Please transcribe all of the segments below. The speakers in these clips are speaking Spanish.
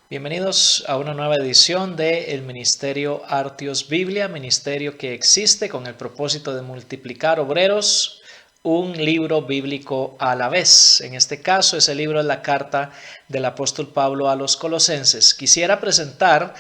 Bienvenidos a una nueva edición del Ministerio Artios Biblia, ministerio que existe con el propósito de multiplicar obreros, un libro bíblico a la vez. En este caso, ese libro es la carta del apóstol Pablo a los Colosenses. Quisiera presentar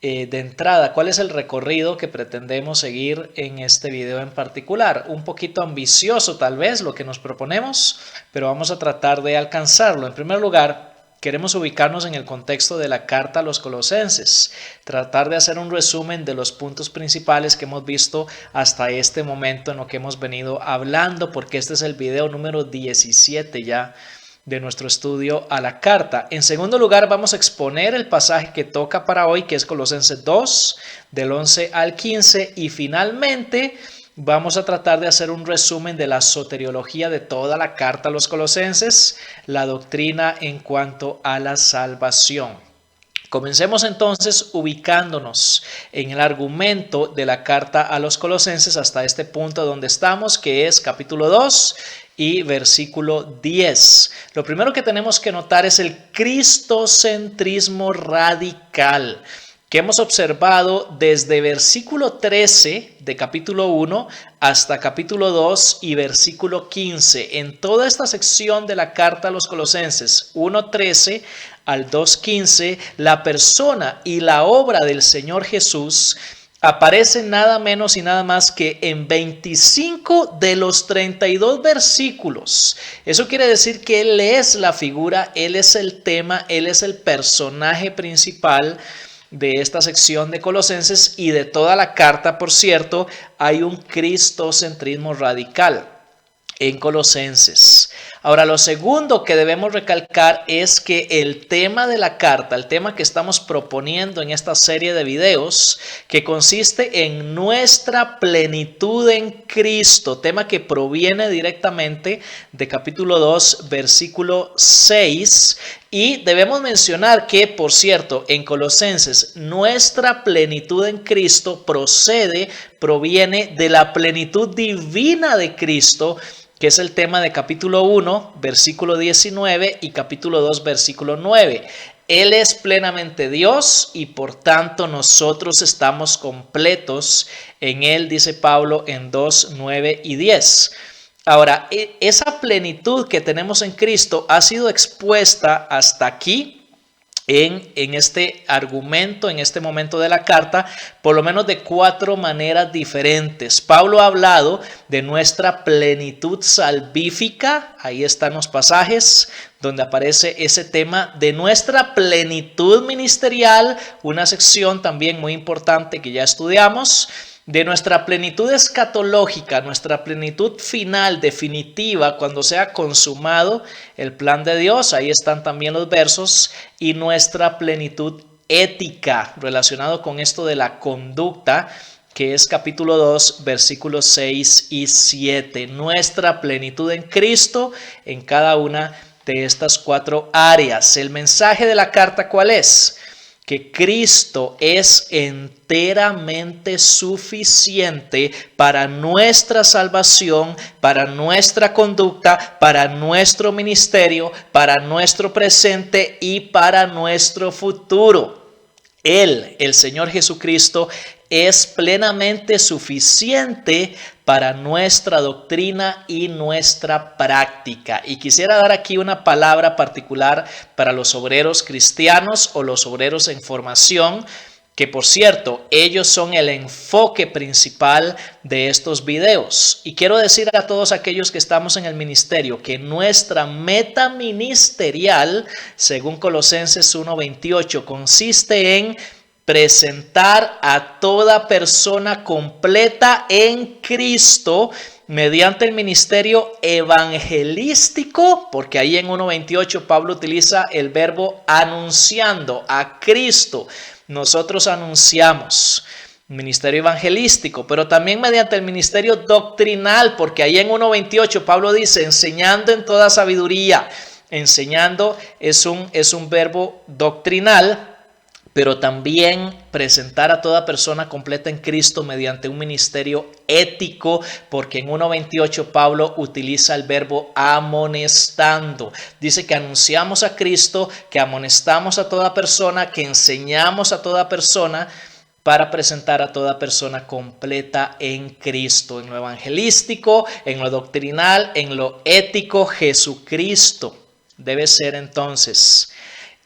de entrada cuál es el recorrido que pretendemos seguir en este video en particular. Un poquito ambicioso tal vez lo que nos proponemos, pero vamos a tratar de alcanzarlo. En primer lugar, queremos ubicarnos en el contexto de la carta a los Colosenses, tratar de hacer un resumen de los puntos principales que hemos visto hasta este momento en lo que hemos venido hablando, porque este es el video número 17 ya de nuestro estudio a la carta. En segundo lugar, vamos a exponer el pasaje que toca para hoy, que es Colosenses 2, del 11 al 15, y finalmente vamos a tratar de hacer un resumen de la soteriología de toda la carta a los Colosenses, la doctrina en cuanto a la salvación. Comencemos entonces ubicándonos en el argumento de la carta a los Colosenses hasta este punto donde estamos, que es capítulo 2 y versículo 10. Lo primero que tenemos que notar es el cristocentrismo radical que hemos observado desde versículo 13 de capítulo 1 hasta capítulo 2 y versículo 15. En toda esta sección de la carta a los Colosenses 1:13 al 2:15, la persona y la obra del Señor Jesús aparece nada menos y nada más que en 25 de los 32 versículos. Eso quiere decir que Él es la figura, Él es el tema, Él es el personaje principal de esta sección de Colosenses, y de toda la carta, por cierto, hay un cristocentrismo radical en Colosenses. Ahora, lo segundo que debemos recalcar es que el tema de la carta, el tema que estamos proponiendo en esta serie de videos, que consiste en nuestra plenitud en Cristo, tema que proviene directamente de capítulo 2, versículo 6, y debemos mencionar que, por cierto, en Colosenses, nuestra plenitud en Cristo proviene de la plenitud divina de Cristo, que es el tema de capítulo 1, versículo 19 y capítulo 2, versículo 9. Él es plenamente Dios y por tanto nosotros estamos completos en Él, dice Pablo en 2, 9 y 10. Ahora, esa plenitud que tenemos en Cristo ha sido expuesta hasta aquí en este argumento, en este momento de la carta, por lo menos de 4 maneras diferentes. Pablo ha hablado de nuestra plenitud salvífica, ahí están los pasajes donde aparece ese tema, de nuestra plenitud ministerial, una sección también muy importante que ya estudiamos, de nuestra plenitud escatológica, nuestra plenitud final, definitiva, cuando sea consumado el plan de Dios, ahí están también los versos, y nuestra plenitud ética, relacionado con esto de la conducta, que es capítulo 2, versículos 6 y 7. Nuestra plenitud en Cristo en cada una de estas 4 áreas. El mensaje de la carta, ¿cuál es? Que Cristo es enteramente suficiente para nuestra salvación, para nuestra conducta, para nuestro ministerio, para nuestro presente y para nuestro futuro. Él, el Señor Jesucristo, es plenamente suficiente para nuestra doctrina y nuestra práctica. Y quisiera dar aquí una palabra particular para los obreros cristianos o los obreros en formación, que por cierto, ellos son el enfoque principal de estos videos. Y quiero decir a todos aquellos que estamos en el ministerio que nuestra meta ministerial, según Colosenses 1:28, consiste en presentar a toda persona completa en Cristo mediante el ministerio evangelístico, porque ahí en 1:28 Pablo utiliza el verbo anunciando a Cristo. Nosotros anunciamos ministerio evangelístico, pero también mediante el ministerio doctrinal, porque ahí en 1:28 Pablo dice enseñando en toda sabiduría. Enseñando es un verbo doctrinal, pero también presentar a toda persona completa en Cristo mediante un ministerio ético, porque en 1:28 Pablo utiliza el verbo amonestando. Dice que anunciamos a Cristo, que amonestamos a toda persona, que enseñamos a toda persona para presentar a toda persona completa en Cristo, en lo evangelístico, en lo doctrinal, en lo ético. Jesucristo debe ser entonces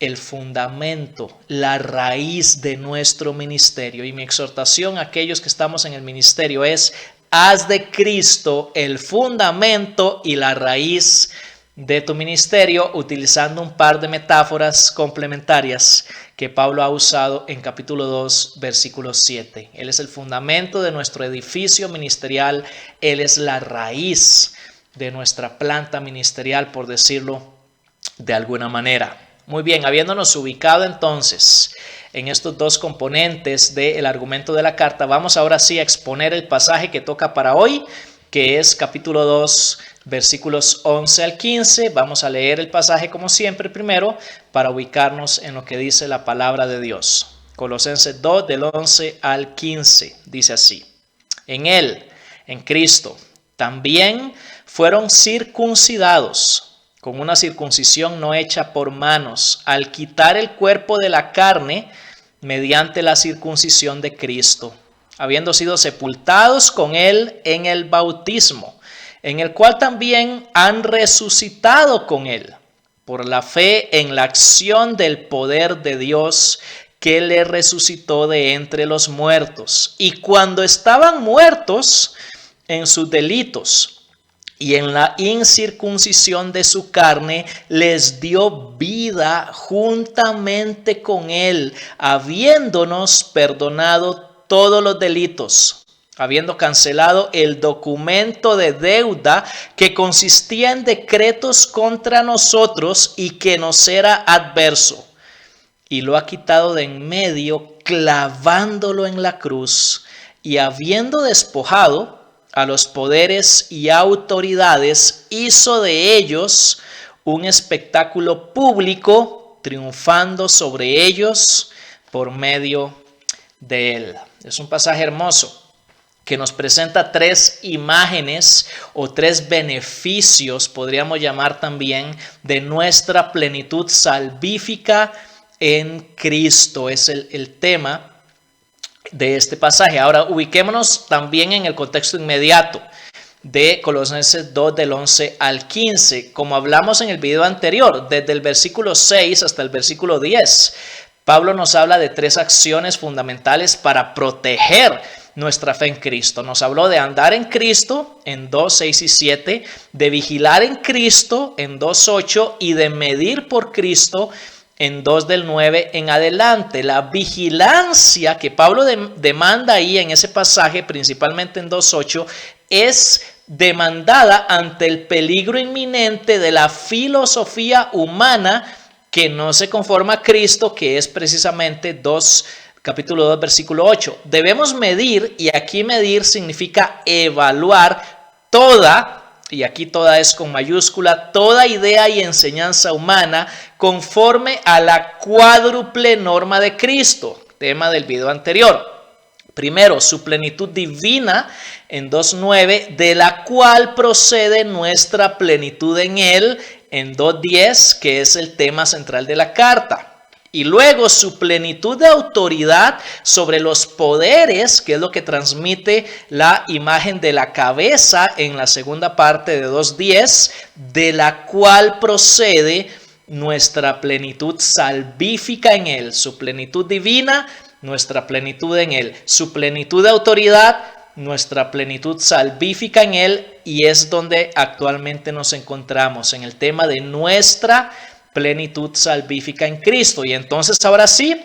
el fundamento, la raíz de nuestro ministerio. Y mi exhortación a aquellos que estamos en el ministerio es: haz de Cristo el fundamento y la raíz de tu ministerio, utilizando un par de metáforas complementarias que Pablo ha usado en capítulo 2, versículo 7. Él es el fundamento de nuestro edificio ministerial. Él es la raíz de nuestra planta ministerial, por decirlo de alguna manera. Muy bien, habiéndonos ubicado entonces en estos dos componentes del argumento de la carta, vamos ahora sí a exponer el pasaje que toca para hoy, que es capítulo 2, versículos 11 al 15. Vamos a leer el pasaje como siempre primero para ubicarnos en lo que dice la palabra de Dios. Colosenses 2, del 11 al 15, dice así: en Él, en Cristo, también fueron circuncidados con una circuncisión no hecha por manos, al quitar el cuerpo de la carne mediante la circuncisión de Cristo, habiendo sido sepultados con Él en el bautismo, en el cual también han resucitado con Él, por la fe en la acción del poder de Dios que le resucitó de entre los muertos. Y cuando estaban muertos en sus delitos y en la incircuncisión de su carne, les dio vida juntamente con Él, habiéndonos perdonado todos los delitos, habiendo cancelado el documento de deuda que consistía en decretos contra nosotros y que nos era adverso, y lo ha quitado de en medio, clavándolo en la cruz, y habiendo despojado a los poderes y autoridades, hizo de ellos un espectáculo público, triunfando sobre ellos por medio de Él. Es un pasaje hermoso que nos presenta tres imágenes o tres beneficios, podríamos llamar también, de nuestra plenitud salvífica en Cristo. Es el tema de este pasaje. Ahora ubiquémonos también en el contexto inmediato de Colosenses 2, del 11 al 15. Como hablamos en el video anterior, desde el versículo 6 hasta el versículo 10, Pablo nos habla de tres acciones fundamentales para proteger nuestra fe en Cristo. Nos habló de andar en Cristo en 2, 6 y 7, de vigilar en Cristo en 2, 8 y de medir por Cristo en 2 del 9 en adelante. La vigilancia que Pablo demanda ahí en ese pasaje, principalmente en 2:8, es demandada ante el peligro inminente de la filosofía humana que no se conforma a Cristo, que es precisamente capítulo 2, versículo 8. Debemos medir, y aquí medir significa evaluar toda, y aquí toda es con mayúscula, toda idea y enseñanza humana conforme a la cuádruple norma de Cristo, tema del video anterior. Primero, su plenitud divina en 2:9, de la cual procede nuestra plenitud en Él en 2:10, que es el tema central de la carta. Y luego su plenitud de autoridad sobre los poderes, que es lo que transmite la imagen de la cabeza en la segunda parte de 2:10, de la cual procede nuestra plenitud salvífica en Él. Su plenitud divina, nuestra plenitud en Él. Su plenitud de autoridad, nuestra plenitud salvífica en Él. Y es donde actualmente nos encontramos, en el tema de nuestra plenitud salvífica en Cristo. Y entonces ahora sí,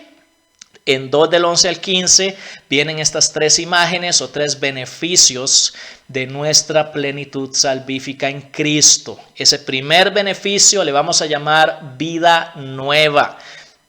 en 2 del 11 al 15 vienen estas tres imágenes o tres beneficios de nuestra plenitud salvífica en Cristo. Ese primer beneficio le vamos a llamar vida nueva.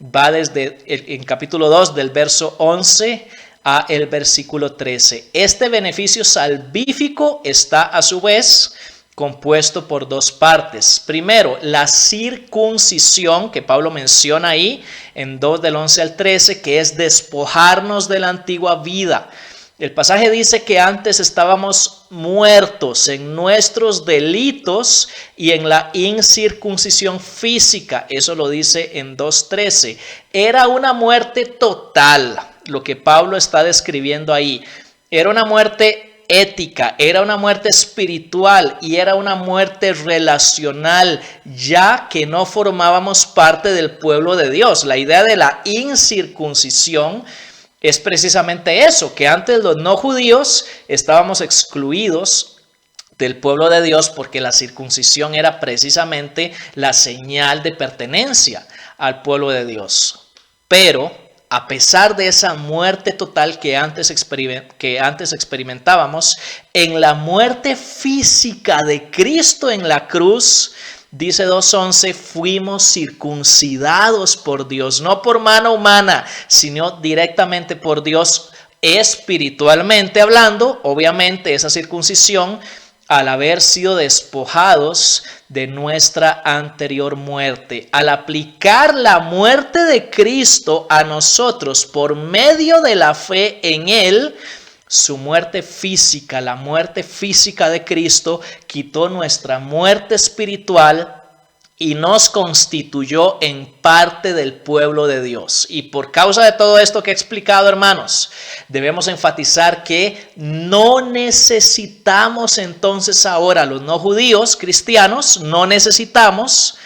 Va desde en capítulo 2 del verso 11 a el versículo 13. Este beneficio salvífico está a su vez compuesto por dos partes. Primero, la circuncisión, que Pablo menciona ahí en 2 del 11 al 13, que es despojarnos de la antigua vida. El pasaje dice que antes estábamos muertos en nuestros delitos y en la incircuncisión física. Eso lo dice en 2:13. Era una muerte total, lo que Pablo está describiendo ahí. Era una muerte ética, era una muerte espiritual y era una muerte relacional, ya que no formábamos parte del pueblo de Dios. La idea de la incircuncisión es precisamente eso, que antes los no judíos estábamos excluidos del pueblo de Dios porque la circuncisión era precisamente la señal de pertenencia al pueblo de Dios. Pero a pesar de esa muerte total que antes experimentábamos, en la muerte física de Cristo en la cruz, dice 2:11, fuimos circuncidados por Dios, no por mano humana, sino directamente por Dios, espiritualmente hablando. Obviamente esa circuncisión, al haber sido despojados de nuestra anterior muerte, al aplicar la muerte de Cristo a nosotros por medio de la fe en Él, su muerte física, la muerte física de Cristo, quitó nuestra muerte espiritual y nos constituyó en parte del pueblo de Dios. Y por causa de todo esto que he explicado, hermanos, debemos enfatizar que no necesitamos entonces ahora, los no judíos cristianos, no necesitamos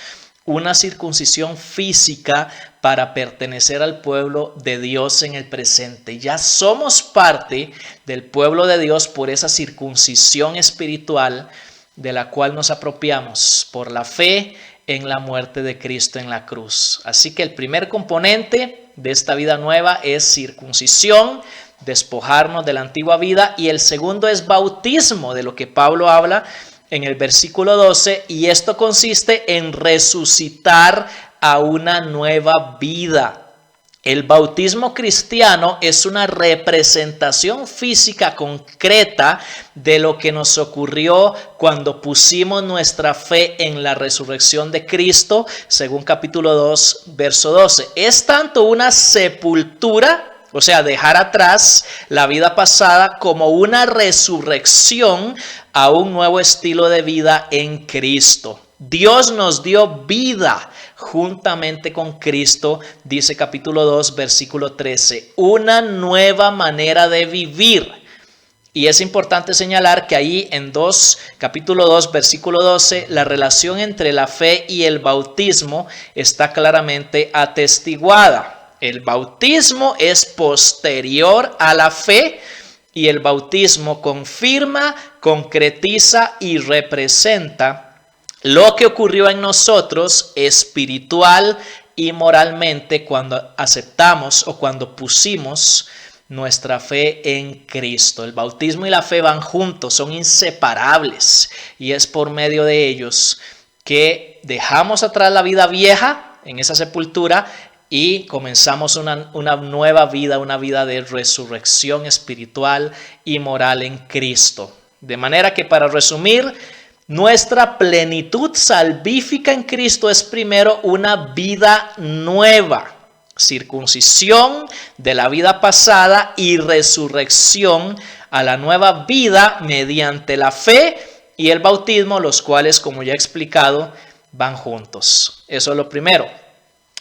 una circuncisión física para pertenecer al pueblo de Dios en el presente. Ya somos parte del pueblo de Dios por esa circuncisión espiritual de la cual nos apropiamos por la fe en la muerte de Cristo en la cruz. Así que el primer componente de esta vida nueva es circuncisión, despojarnos de la antigua vida, y el segundo es bautismo, de lo que Pablo habla en el versículo 12, y esto consiste en resucitar a una nueva vida. El bautismo cristiano es una representación física concreta de lo que nos ocurrió cuando pusimos nuestra fe en la resurrección de Cristo, según capítulo 2, verso 12. Es tanto una sepultura, o sea, dejar atrás la vida pasada, como una resurrección a un nuevo estilo de vida en Cristo. Dios nos dio vida juntamente con Cristo, dice capítulo 2, versículo 13, una nueva manera de vivir. Y es importante señalar que ahí en capítulo 2, versículo 12, la relación entre la fe y el bautismo está claramente atestiguada. El bautismo es posterior a la fe y el bautismo confirma, concretiza y representa lo que ocurrió en nosotros espiritual y moralmente cuando aceptamos o cuando pusimos nuestra fe en Cristo. El bautismo y la fe van juntos, son inseparables, y es por medio de ellos que dejamos atrás la vida vieja en esa sepultura y comenzamos una nueva vida, una vida de resurrección espiritual y moral en Cristo. De manera que, para resumir, nuestra plenitud salvífica en Cristo es primero una vida nueva, circuncisión de la vida pasada y resurrección a la nueva vida mediante la fe y el bautismo, los cuales, como ya he explicado, van juntos. Eso es lo primero,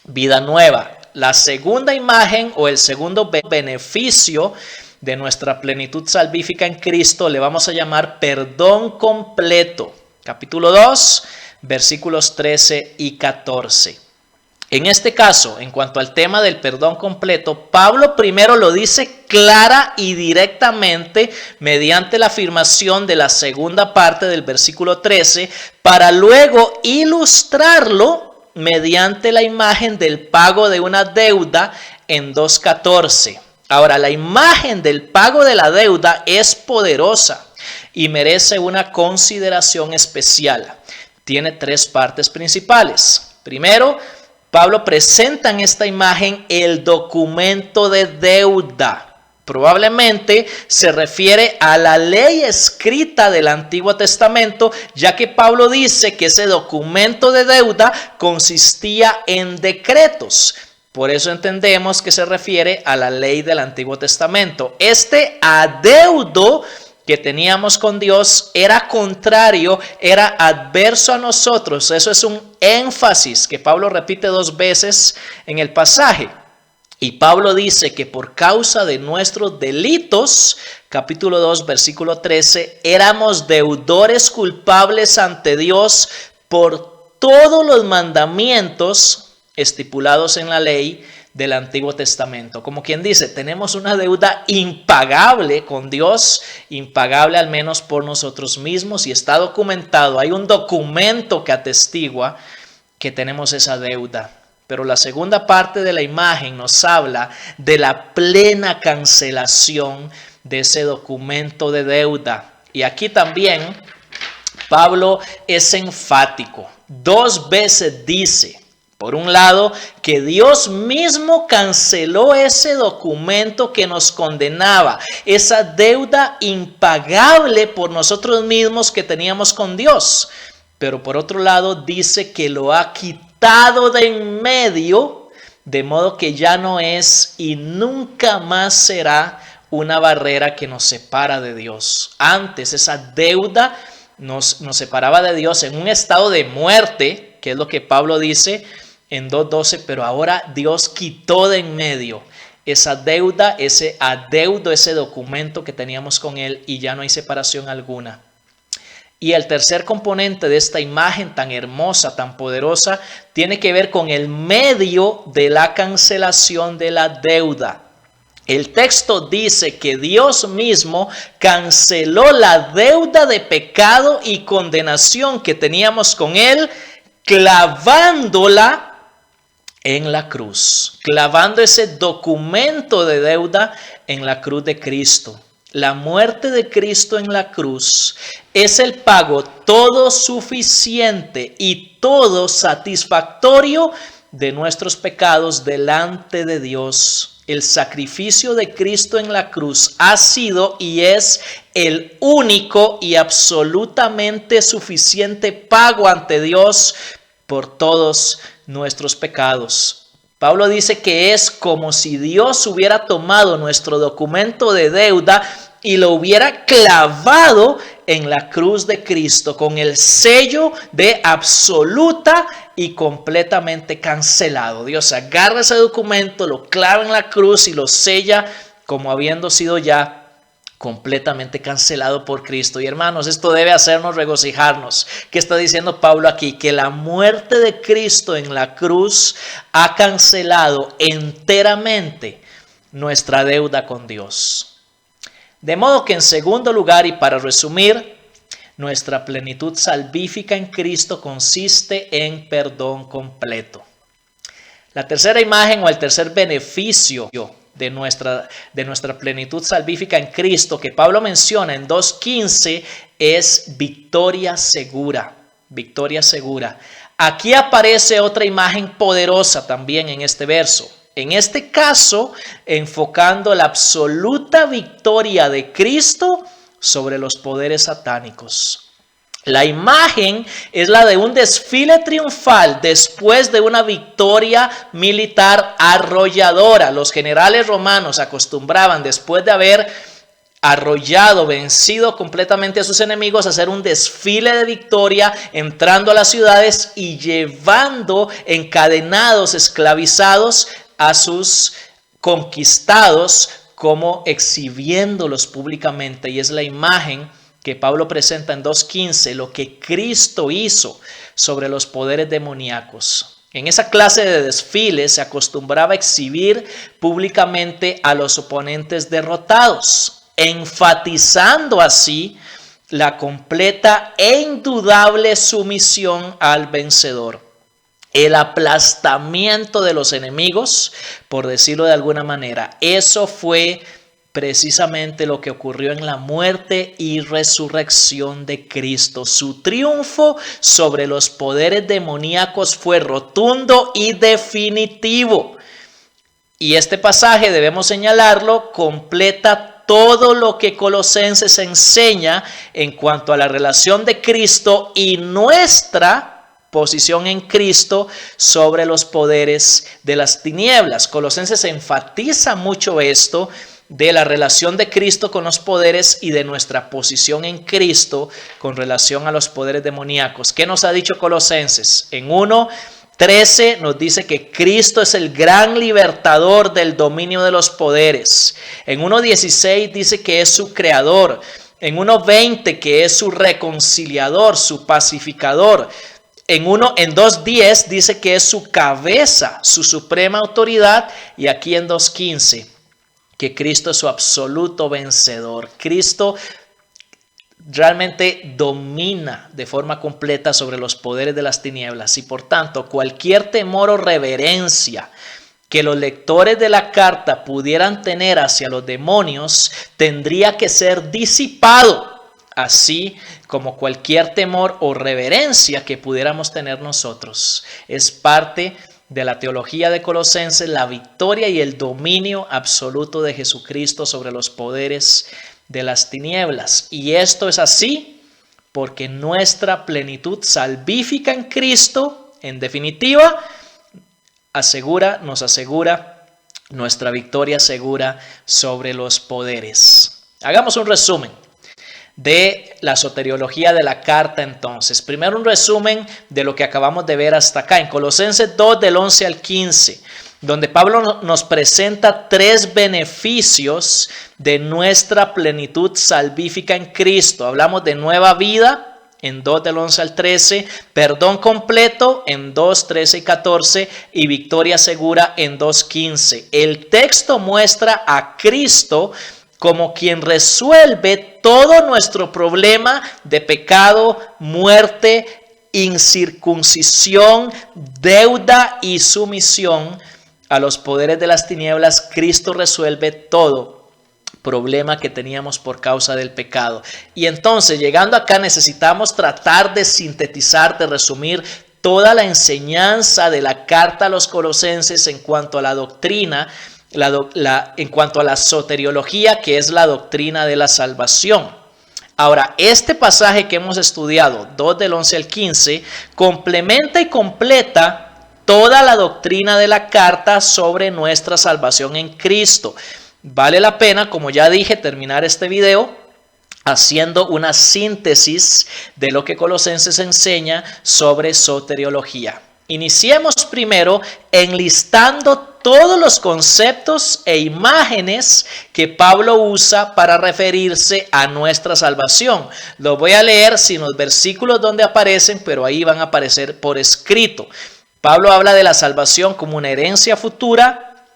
vida nueva. La segunda imagen o el segundo beneficio de nuestra plenitud salvífica en Cristo le vamos a llamar perdón completo. Capítulo 2, versículos 13 y 14. En este caso, en cuanto al tema del perdón completo, Pablo primero lo dice clara y directamente mediante la afirmación de la segunda parte del versículo 13, para luego ilustrarlo mediante la imagen del pago de una deuda en 2:14. Ahora, la imagen del pago de la deuda es poderosa y merece una consideración especial. Tiene tres partes principales. Primero, Pablo presenta en esta imagen el documento de deuda Probablemente se refiere a la ley escrita del Antiguo Testamento, ya que Pablo dice que ese documento de deuda consistía en decretos. Por eso entendemos que se refiere a la ley del Antiguo Testamento. Este adeudo que teníamos con Dios era contrario, era adverso a nosotros. Eso es un énfasis que Pablo repite 2 veces en el pasaje. Y Pablo dice que por causa de nuestros delitos, capítulo 2, versículo 13, éramos deudores culpables ante Dios por todos los mandamientos estipulados en la ley del Antiguo Testamento. Como quien dice, tenemos una deuda impagable con Dios, impagable al menos por nosotros mismos, y está documentado. Hay un documento que atestigua que tenemos esa deuda. Pero la segunda parte de la imagen nos habla de la plena cancelación de ese documento de deuda. Y aquí también Pablo es enfático. 2 veces dice, por un lado, que Dios mismo canceló ese documento que nos condenaba, esa deuda impagable por nosotros mismos que teníamos con Dios. Pero por otro lado dice que lo ha quitado de en medio, de modo que ya no es y nunca más será una barrera que nos separa de Dios. Antes esa deuda nos separaba de Dios en un estado de muerte, que es lo que Pablo dice en 2:12, pero ahora Dios quitó de en medio esa deuda, ese adeudo, ese documento que teníamos con Él, y ya no hay separación alguna. Y el tercer componente de esta imagen tan hermosa, tan poderosa, tiene que ver con el medio de la cancelación de la deuda. El texto dice que Dios mismo canceló la deuda de pecado y condenación que teníamos con Él, clavándola en la cruz, clavando ese documento de deuda en la cruz de Cristo. La muerte de Cristo en la cruz es el pago todo suficiente y todo satisfactorio de nuestros pecados delante de Dios. El sacrificio de Cristo en la cruz ha sido y es el único y absolutamente suficiente pago ante Dios por todos nuestros pecados. Pablo dice que es como si Dios hubiera tomado nuestro documento de deuda y lo hubiera clavado en la cruz de Cristo con el sello de absoluta y completamente cancelado. Dios agarra ese documento, lo clava en la cruz y lo sella como habiendo sido ya completamente cancelado por Cristo. Y hermanos, esto debe hacernos regocijarnos. ¿Qué está diciendo Pablo aquí? Que la muerte de Cristo en la cruz ha cancelado enteramente nuestra deuda con Dios. De modo que en segundo lugar, y para resumir, nuestra plenitud salvífica en Cristo consiste en perdón completo. La tercera imagen o el tercer beneficio de nuestra plenitud salvífica en Cristo que Pablo menciona en 2:15 es victoria segura. Victoria segura. Aquí aparece otra imagen poderosa también en este verso. En este caso, enfocando la absoluta victoria de Cristo sobre los poderes satánicos. La imagen es la de un desfile triunfal después de una victoria militar arrolladora. Los generales romanos acostumbraban, después de haber arrollado, vencido completamente a sus enemigos, a hacer un desfile de victoria, entrando a las ciudades y llevando encadenados, esclavizados a sus conquistados, como exhibiéndolos públicamente. Y es la imagen que Pablo presenta en 2:15, lo que Cristo hizo sobre los poderes demoníacos. En esa clase de desfile se acostumbraba a exhibir públicamente a los oponentes derrotados, enfatizando así la completa e indudable sumisión al vencedor. El aplastamiento de los enemigos, por decirlo de alguna manera. Eso fue precisamente lo que ocurrió en la muerte y resurrección de Cristo. Su triunfo sobre los poderes demoníacos fue rotundo y definitivo. Y este pasaje, debemos señalarlo, completa todo lo que Colosenses enseña en cuanto a la relación de Cristo y nuestra posición en Cristo sobre los poderes de las tinieblas. Colosenses enfatiza mucho esto de la relación de Cristo con los poderes y de nuestra posición en Cristo con relación a los poderes demoníacos. ¿Qué nos ha dicho Colosenses? En 1:13 nos dice que Cristo es el gran libertador del dominio de los poderes. En 1:16 dice que es su creador. En 1:20 que es su reconciliador, su pacificador. En 2:10 dice que es su cabeza, su suprema autoridad. Y aquí en 2:15 que Cristo es su absoluto vencedor. Cristo realmente domina de forma completa sobre los poderes de las tinieblas y por tanto cualquier temor o reverencia que los lectores de la carta pudieran tener hacia los demonios tendría que ser disipado, así como cualquier temor o reverencia que pudiéramos tener nosotros. Es parte de la teología de Colosenses, la victoria y el dominio absoluto de Jesucristo sobre los poderes de las tinieblas. Y esto es así porque nuestra plenitud salvífica en Cristo, en definitiva, nos asegura nuestra victoria segura sobre los poderes. Hagamos un resumen de la soteriología de la carta entonces. Primero un resumen de lo que acabamos de ver hasta acá en Colosenses 2 del 11 al 15, donde Pablo nos presenta 3 beneficios de nuestra plenitud salvífica en Cristo. Hablamos de nueva vida en 2 del 11 al 13, perdón completo en 2, 13 y 14 y victoria segura en 2, 15. El texto muestra a Cristo como quien resuelve todo nuestro problema de pecado, muerte, incircuncisión, deuda y sumisión a los poderes de las tinieblas. Cristo resuelve todo problema que teníamos por causa del pecado. Y entonces, llegando acá, necesitamos tratar de sintetizar, de resumir toda la enseñanza de la carta a los Colosenses en cuanto a la doctrina, en cuanto a la soteriología, que es la doctrina de la salvación. Ahora, este pasaje que hemos estudiado, 2 del 11 al 15, complementa y completa toda la doctrina de la carta sobre nuestra salvación en Cristo. Vale la pena, como ya dije, terminar este video haciendo una síntesis de lo que Colosenses enseña sobre soteriología. Iniciemos primero enlistando todos los conceptos e imágenes que Pablo usa para referirse a nuestra salvación. Lo voy a leer sin los versículos donde aparecen, pero ahí van a aparecer por escrito. Pablo habla de la salvación como una herencia futura,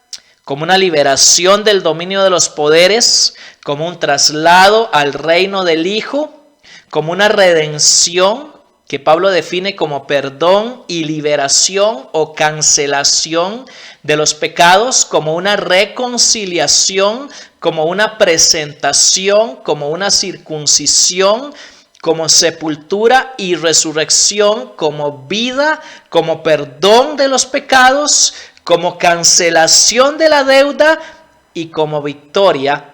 como una liberación del dominio de los poderes, como un traslado al reino del Hijo, como una redención que Pablo define como perdón y liberación o cancelación de los pecados, como una reconciliación, como una presentación, como una circuncisión, como sepultura y resurrección, como vida, como perdón de los pecados, como cancelación de la deuda y como victoria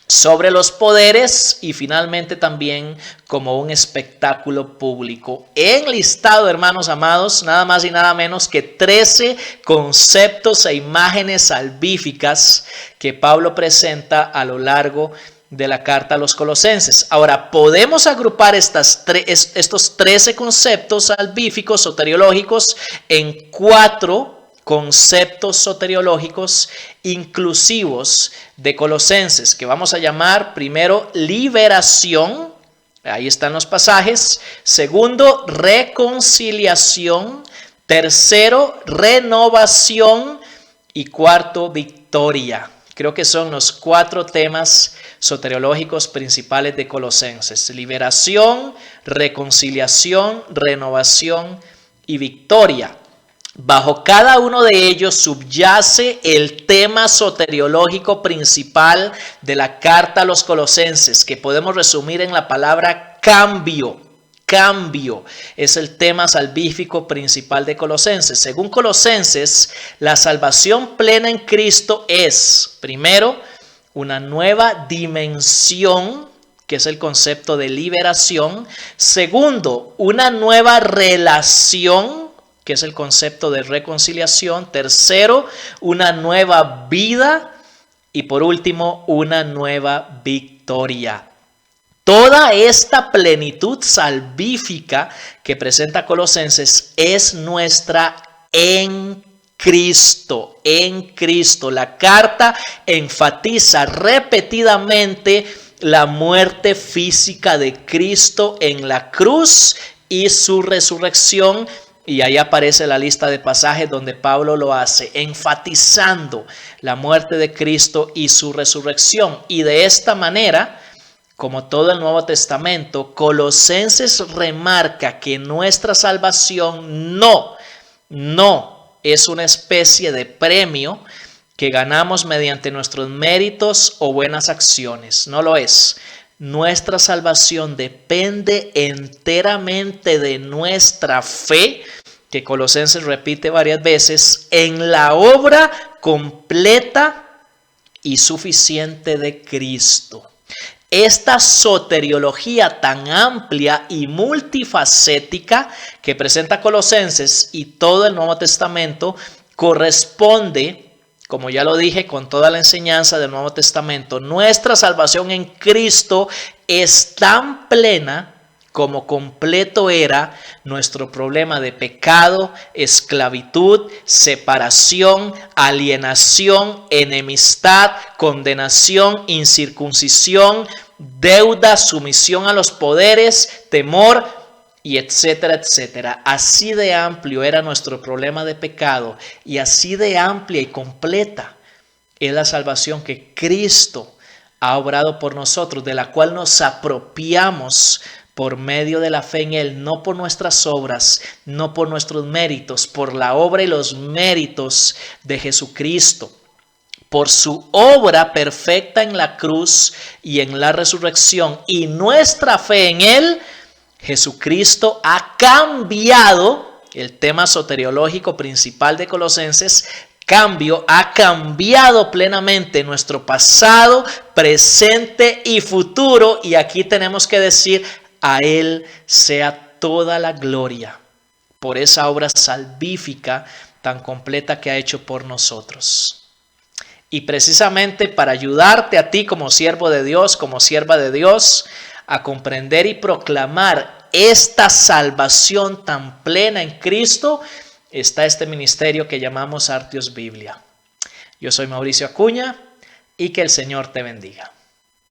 sobre los poderes y finalmente también como un espectáculo público. He enlistado, hermanos amados, nada más y nada menos que 13 conceptos e imágenes salvíficas que Pablo presenta a lo largo de la carta a los Colosenses. Ahora, podemos agrupar estos 13 conceptos salvíficos, soteriológicos, en 4 conceptos soteriológicos inclusivos de Colosenses, que vamos a llamar primero liberación, ahí están los pasajes; segundo, reconciliación; tercero, renovación; y cuarto, victoria. Creo que son los 4 temas soteriológicos principales de Colosenses: liberación, reconciliación, renovación y victoria. Bajo cada uno de ellos subyace el tema soteriológico principal de la carta a los Colosenses, que podemos resumir en la palabra cambio. cambio. Es el tema salvífico principal de Colosenses. Según Colosenses, la salvación plena en Cristo es, primero, una nueva dimensión, que es el concepto de liberación. Segundo, una nueva relación, que es el concepto de reconciliación. Tercero, una nueva vida. Y por último, una nueva victoria. Toda esta plenitud salvífica que presenta Colosenses es nuestra en Cristo, en Cristo. La carta enfatiza repetidamente la muerte física de Cristo en la cruz y su resurrección. Y ahí aparece la lista de pasajes donde Pablo lo hace, enfatizando la muerte de Cristo y su resurrección. Y de esta manera, como todo el Nuevo Testamento, Colosenses remarca que nuestra salvación no es una especie de premio que ganamos mediante nuestros méritos o buenas acciones. No lo es. Nuestra salvación depende enteramente de nuestra fe, que Colosenses repite varias veces, en la obra completa y suficiente de Cristo. Esta soteriología tan amplia y multifacética que presenta Colosenses y todo el Nuevo Testamento corresponde, como ya lo dije, con toda la enseñanza del Nuevo Testamento. Nuestra salvación en Cristo es tan plena como completo era nuestro problema de pecado, esclavitud, separación, alienación, enemistad, condenación, incircuncisión, deuda, sumisión a los poderes, temor, y etcétera, etcétera. Así de amplio era nuestro problema de pecado y así de amplia y completa es la salvación que Cristo ha obrado por nosotros, de la cual nos apropiamos por medio de la fe en Él, no por nuestras obras, no por nuestros méritos, por la obra y los méritos de Jesucristo. Por su obra perfecta en la cruz y en la resurrección y nuestra fe en Él, Jesucristo ha cambiado, el tema soteriológico principal de Colosenses, ha cambiado plenamente nuestro pasado, presente y futuro. Y aquí tenemos que decir, a Él sea toda la gloria por esa obra salvífica tan completa que ha hecho por nosotros. Y precisamente para ayudarte a ti como siervo de Dios, como sierva de Dios, a comprender y proclamar esta salvación tan plena en Cristo, está este ministerio que llamamos Artios Biblia. Yo soy Mauricio Acuña y que el Señor te bendiga.